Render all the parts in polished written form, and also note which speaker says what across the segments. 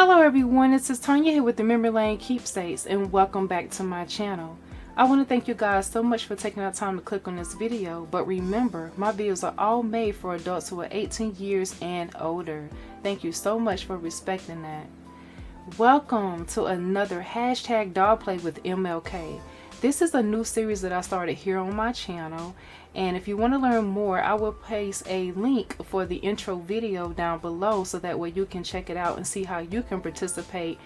Speaker 1: Hello everyone, this is Tanya here with the Memory Lane Keepsakes, and welcome back to my channel. I want to thank you guys so much for taking the time to click on this video, but remember, my videos are all made for adults who are 18 years and older. Thank you so much for respecting that. Welcome to another hashtag dog play with MLK. This is a new series that I started here on my channel, and if you want to learn more, I will place a link for the intro video down below so that way you can check it out and see how you can participate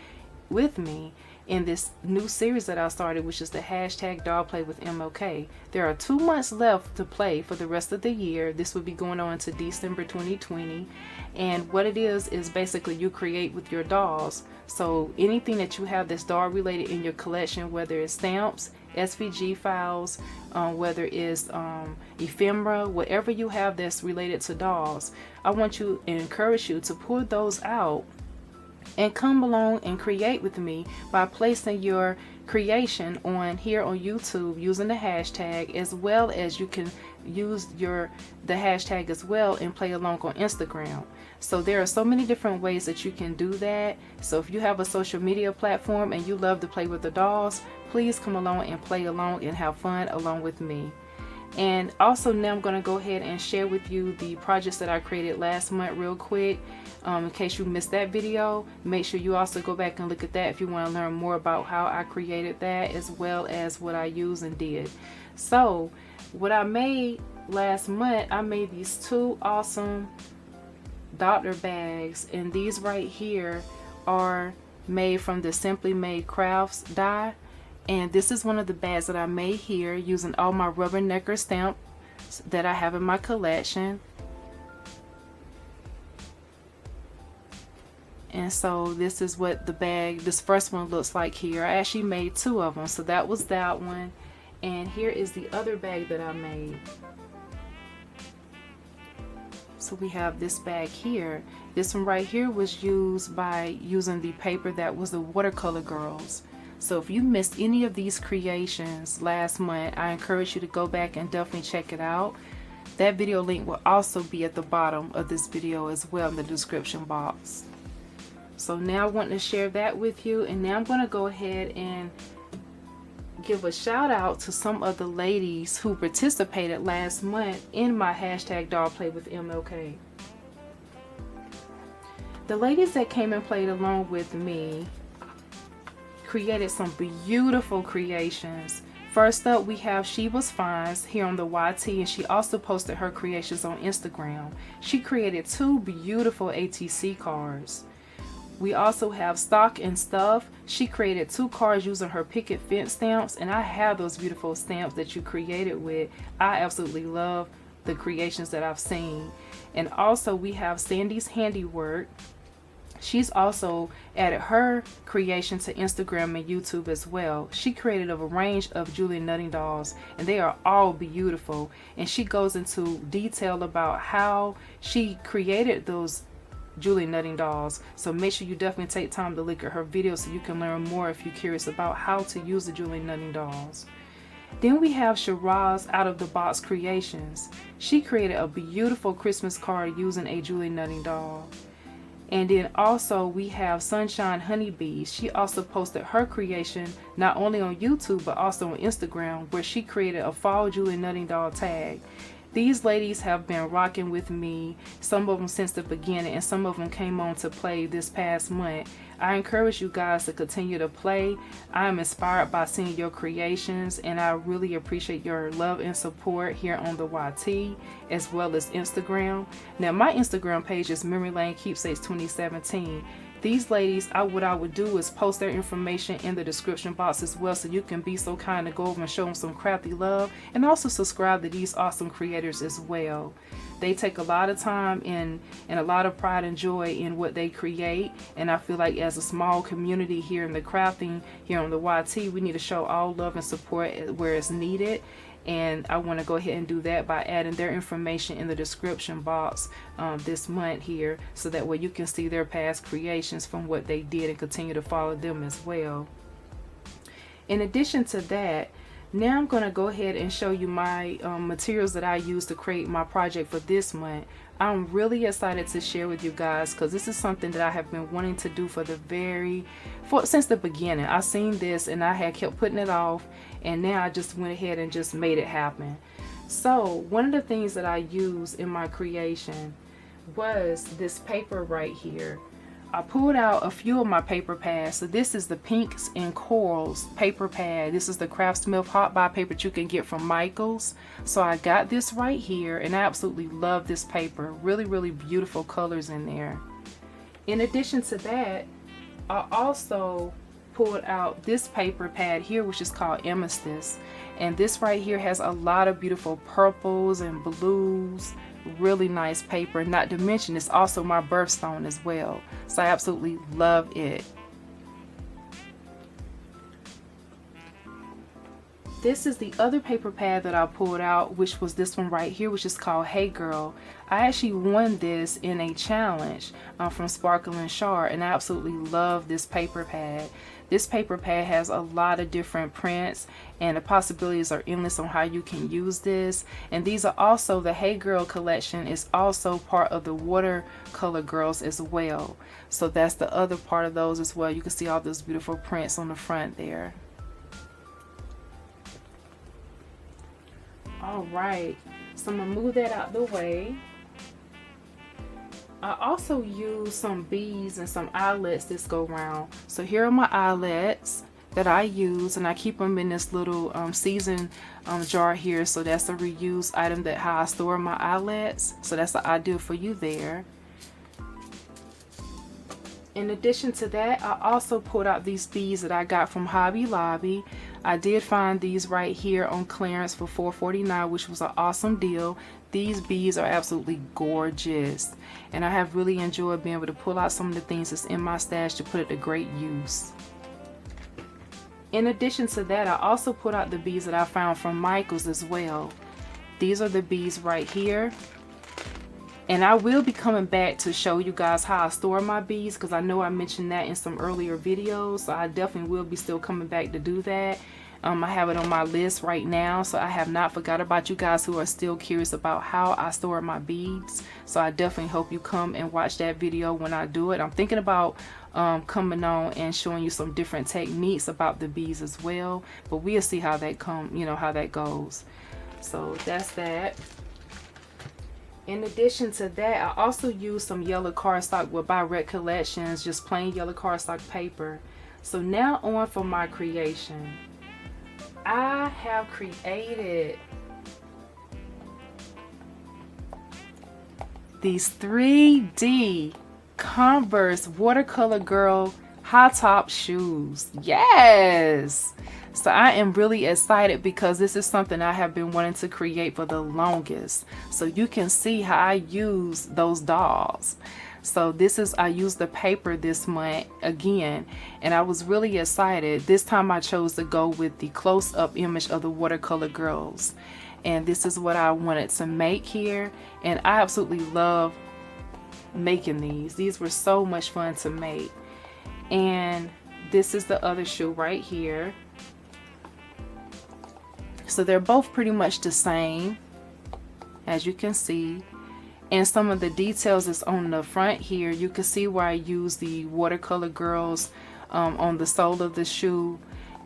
Speaker 1: with me in this new series that I started, which is the hashtag dog play with MLK. There are 2 months left to play for the rest of the year. This will be going on to December 2020, and what it is basically you create with your dolls. So anything that you have that's doll related in your collection, whether it's stamps, SVG files, whether it's ephemera, whatever you have that's related to dolls, I want you and encourage you to pull those out and come along and create with me by placing your creation on here on YouTube using the hashtag, as well as you can use the hashtag as well and play along on Instagram. So there are so many different ways that you can do that. So if you have a social media platform and you love to play with the dolls, please come along and play along and have fun along with me. And also now I'm going to go ahead and share with you the projects that I created last month real quick. In case you missed that video, make sure you also go back and look at that if you want to learn more about how I created that, as well as what I used and did. So what I made last month, I made these 2 awesome doctor bags, and these right here are made from the Simply Made Crafts die. And this is one of the bags that I made here using all my rubbernecker stamps that I have in my collection. And so this is what the bag, this first one, looks like here. I actually made 2 of them, so that was that one. And here is the other bag that I made. So we have this bag here. This one right here was used by using the paper that was the Watercolor Girls. So if you missed any of these creations last month, I encourage you to go back and definitely check it out. That video link will also be at the bottom of this video as well in the description box. So now I want to share that with you, and now I'm going to go ahead and give a shout out to some of the ladies who participated last month in my hashtag dog play with MLK. The ladies that came and played along with me created some beautiful creations. First up, we have She Was Fines here on the YT, and she also posted her creations on Instagram. She created 2 beautiful ATC cards. We also have Stock and Stuff. She created 2 cards using her picket fence stamps, and I have those beautiful stamps that you created with. I absolutely love the creations that I've seen. And also we have Sandy's Handiwork. She's also added her creation to Instagram and YouTube as well. She created a range of Julie Nutting dolls, and they are all beautiful. And she goes into detail about how she created those Julie Nutting dolls. So make sure you definitely take time to look at her video so you can learn more if you're curious about how to use the Julie Nutting dolls. Then we have Cherozsoutoftheboxcreations. She created a beautiful Christmas card using a Julie Nutting doll. And then also we have Sunshine Honeybees. She also posted her creation not only on YouTube but also on Instagram, where she created a fall Julie Nutting doll tag. These ladies have been rocking with me, some of them since the beginning, and some of them came on to play this past month. I encourage you guys to continue to play. I am inspired by seeing your creations, and I really appreciate your love and support here on the YT as well as Instagram. Now my Instagram page is Memory Lane Keepsakes 2017. These ladies, what I would do is post their information in the description box as well, so you can be so kind to go over and show them some crafty love, and also subscribe to these awesome creators as well. They take a lot of time and a lot of pride and joy in what they create, and I feel like as a small community here in the crafting here on the YT, we need to show all love and support where it's needed. And I want to go ahead and do that by adding their information in the description box this month here, so that way you can see their past creations from what they did and continue to follow them as well. In addition to that, now I'm going to go ahead and show you my materials that I used to create my project for this month. I'm really excited to share with you guys because this is something that I have been wanting to do since the beginning. I seen this and I had kept putting it off, and now I just went ahead and just made it happen. So one of the things that I used in my creation was this paper right here. I pulled out a few of my paper pads. So this is the Pinks and Corals paper pad. This is the Craftsmith Hot Buy paper that you can get from Michael's. So I got this right here, and I absolutely love this paper. Really, really beautiful colors in there. In addition to that, I also pulled out this paper pad here, which is called Amethyst. And this right here has a lot of beautiful purples and blues. Really nice paper, not to mention it's also my birthstone as well, so I absolutely love it. This is the other paper pad that I pulled out, which was this one right here, which is called Hey Girl. I actually won this in a challenge from Sparkle and Char, and I absolutely love this paper pad. This paper pad has a lot of different prints, and the possibilities are endless on how you can use this. And these are also, the Hey Girl collection is also part of the Watercolor Girls as well. So that's the other part of those as well. You can see all those beautiful prints on the front there. All right, so I'm gonna move that out the way. I also use some beads and some eyelets this go round. So here are my eyelets that I use, and I keep them in this little season jar here. So that's a reused item, that how I store my eyelets. So that's the idea for you there. In addition to that, I also pulled out these beads that I got from Hobby Lobby. I did find these right here on clearance for $4.49, which was an awesome deal. These beads are absolutely gorgeous, and I have really enjoyed being able to pull out some of the things that's in my stash to put it to great use. In addition to that, I also put out the beads that I found from Michael's as well. These are the beads right here. And I will be coming back to show you guys how I store my beads, because I know I mentioned that in some earlier videos. So I definitely will be still coming back to do that. I have it on my list right now, so I have not forgot about you guys who are still curious about how I store my beads. So I definitely hope you come and watch that video when I do it. I'm thinking about coming on and showing you some different techniques about the beads as well, but we'll see how that how that goes. So that's that. In addition to that, I also use some yellow cardstock with By Recollections, just plain yellow cardstock paper. So now on for my creation. I have created these 3D Converse Watercolor Girl high top shoes. Yes! So I am really excited because this is something I have been wanting to create for the longest. So you can see how I use those dolls. So I used the paper this month again, and I was really excited. This time I chose to go with the close-up image of the Watercolor Girls. And this is what I wanted to make here. And I absolutely love making these. These were so much fun to make. And this is the other shoe right here. So they're both pretty much the same, as you can see. And some of the details is on the front here. You can see where I use the Watercolor Girls on the sole of the shoe,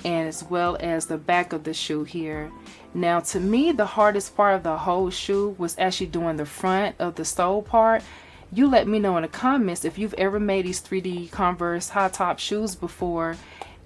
Speaker 1: and as well as the back of the shoe here. Now to me, the hardest part of the whole shoe was actually doing the front of the sole part. You let me know in the comments if you've ever made these 3D Converse high top shoes before,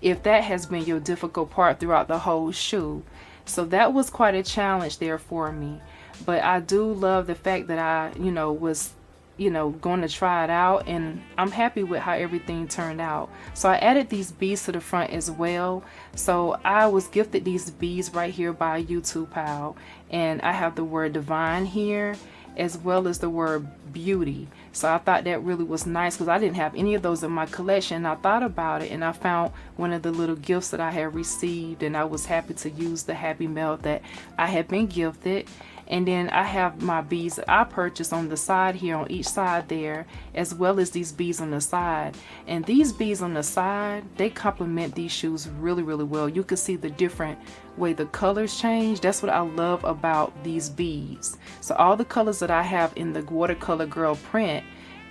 Speaker 1: if that has been your difficult part throughout the whole shoe. So that was quite a challenge there for me. But I do love the fact that I, was, going to try it out, and I'm happy with how everything turned out. So I added these beads to the front as well. So I was gifted these beads right here by a YouTube pal, and I have the word divine here as well as the word beauty. So I thought that really was nice because I didn't have any of those in my collection. I thought about it, and I found one of the little gifts that I had received, and I was happy to use the happy mail that I had been gifted. And then I have my beads that I purchased on the side here, on each side there, as well as these beads on the side. And these beads on the side, they complement these shoes really, really well. You can see the different way the colors change. That's what I love about these beads. So all the colors that I have in the Watercolor Girl print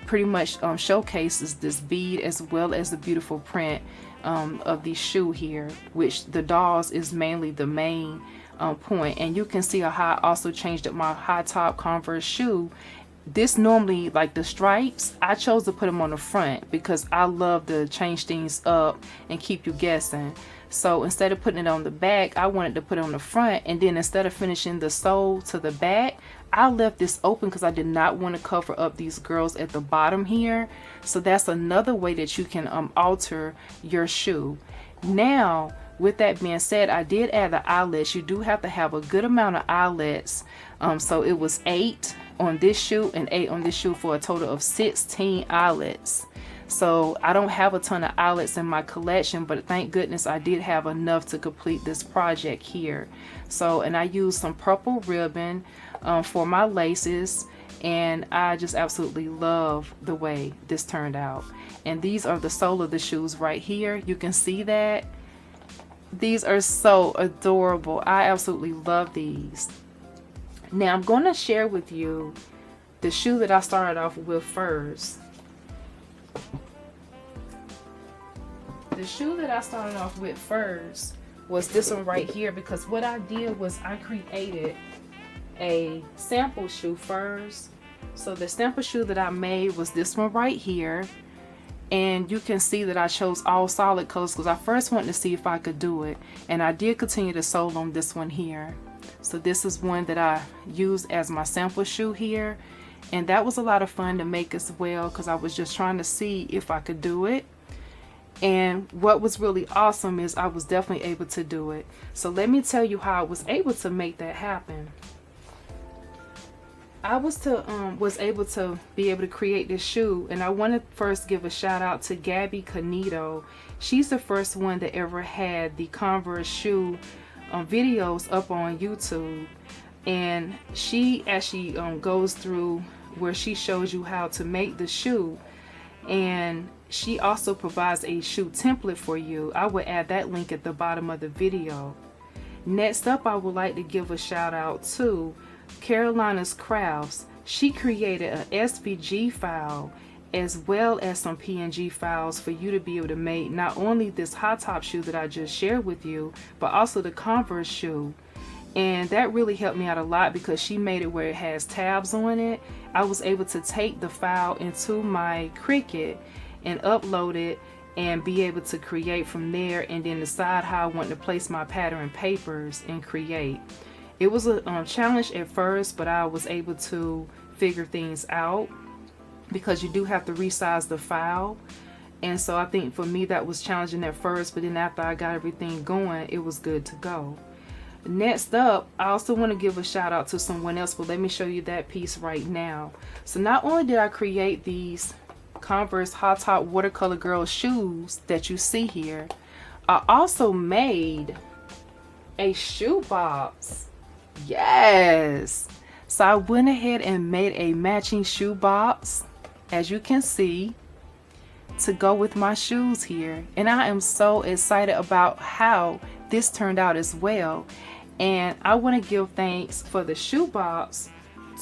Speaker 1: pretty much showcases this bead as well as the beautiful print of the shoe here, which the dolls is mainly the main point. And you can see how I also changed up my high top Converse shoe. This normally, like the stripes, I chose to put them on the front because I love to change things up and keep you guessing. So instead of putting it on the back, I wanted to put it on the front. And then instead of finishing the sole to the back, I left this open because I did not want to cover up these girls at the bottom here. So that's another way that you can alter your shoe. Now, with that being said, I did add the eyelets. You do have to have a good amount of eyelets. So it was 8 on this shoe and 8 on this shoe for a total of 16 eyelets. So I don't have a ton of eyelets in my collection, but thank goodness I did have enough to complete this project here. So, and I used some purple ribbon for my laces, and I just absolutely love the way this turned out. And these are the sole of the shoes right here. You can see that. These are so adorable. I absolutely love these. Now I'm going to share with you the shoe that I started off with first. The shoe that I started off with first was this one right here, because what I did was I created a sample shoe first. So the sample shoe that I made was this one right here. And you can see that I chose all solid colors because I first wanted to see if I could do it. And I did continue to sole on this one here. So this is one that I used as my sample shoe here. And that was a lot of fun to make as well because I was just trying to see if I could do it. And what was really awesome is I was definitely able to do it. So let me tell you how I was able to make that happen. I was able to be able to create this shoe, and I want to first give a shout out to Gabby Canito. She's the first one that ever had the Converse shoe videos up on YouTube, and she actually goes through where she shows you how to make the shoe, and she also provides a shoe template for you. I will add that link at the bottom of the video. Next up, I would like to give a shout out to Karolina's Crafts. She created an SVG file as well as some PNG files for you to be able to make not only this high top shoe that I just shared with you, but also the Converse shoe. And that really helped me out a lot because she made it where it has tabs on it. I was able to take the file into my Cricut and upload it and be able to create from there, and then decide how I want to place my pattern papers and create. It was a challenge at first, but I was able to figure things out because you do have to resize the file. And so I think for me that was challenging at first, but then after I got everything going, it was good to go. Next up, I also want to give a shout out to someone else, but let me show you that piece right now. So not only did I create these Converse Hot Top Watercolor Girl shoes that you see here, I also made a shoe box. Yes, so I went ahead and made a matching shoe box, as you can see, to go with my shoes here, and I am so excited about how this turned out as well. And I want to give thanks for the shoe box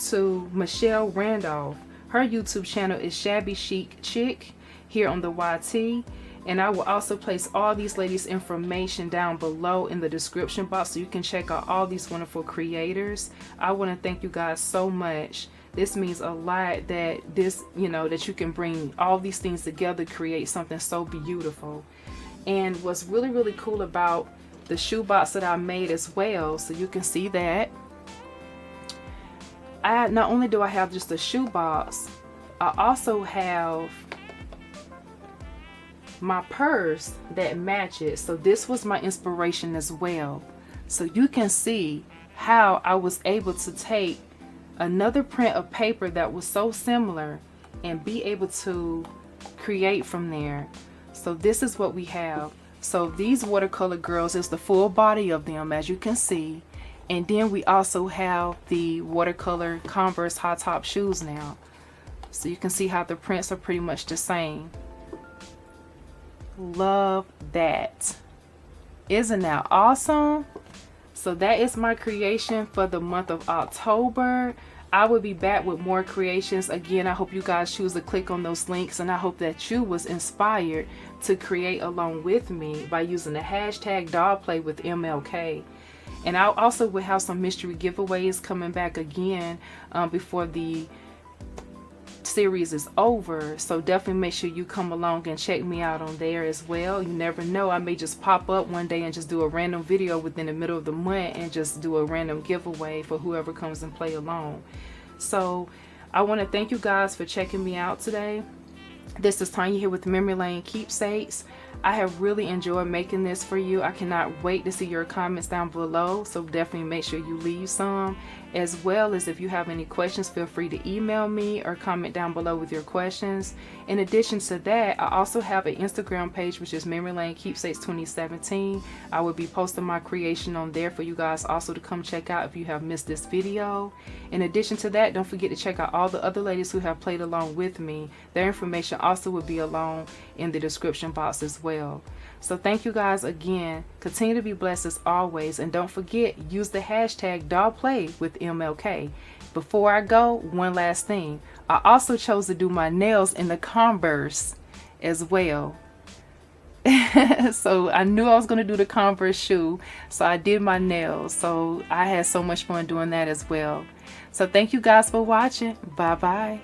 Speaker 1: to Michelle Randolph. Her YouTube channel is Shabby Chic here on the YT. And I will also place all these ladies' information down below in the description box so you can check out all these wonderful creators. I want to thank you guys so much. This means a lot that this, that you can bring all these things together, create something so beautiful. And what's really, really cool about the shoe box that I made as well, so you can see that. Not only do I have just a shoe box, I also have my purse that matches. So this was my inspiration as well. So you can see how I was able to take another print of paper that was so similar and be able to create from there. So this is what we have. So these watercolor girls is the full body of them, as you can see, And then we also have the watercolor Converse high top shoes now. So you can see how the prints are pretty much the same. Love that. Isn't that awesome? So that is my creation for the month of October. I will be back with more creations. Again, I hope you guys choose to click on those links, and I hope that you was inspired to create along with me by using the hashtag dollplay with MLK. And I also will have some mystery giveaways coming back again before the series is over. So definitely make sure you come along and check me out on there as well. You never know, I may just pop up one day and just do a random video within the middle of the month and just do a random giveaway for whoever comes and play along. So I want to thank you guys for checking me out today. This is Tanya here with Memory Lane Keepsakes. I have really enjoyed making this for you. I cannot wait to see your comments down below, so definitely make sure you leave some. As well as if you have any questions, feel free to email me or comment down below with your questions. In addition to that, I also have an Instagram page, which is Memory Lane Keepsakes 2017. I will be posting my creation on there for you guys also to come check out if you have missed this video. In addition to that, don't forget to check out all the other ladies who have played along with me. Their information also will be along in the description box as well. So thank you guys again. Continue to be blessed as always, and don't forget, use the hashtag dollplay with MLK. Before I go, one last thing. I also chose to do my nails in the Converse as well. So I knew I was going to do the Converse shoe, so I did my nails. So I had so much fun doing that as well. So thank you guys for watching. Bye bye.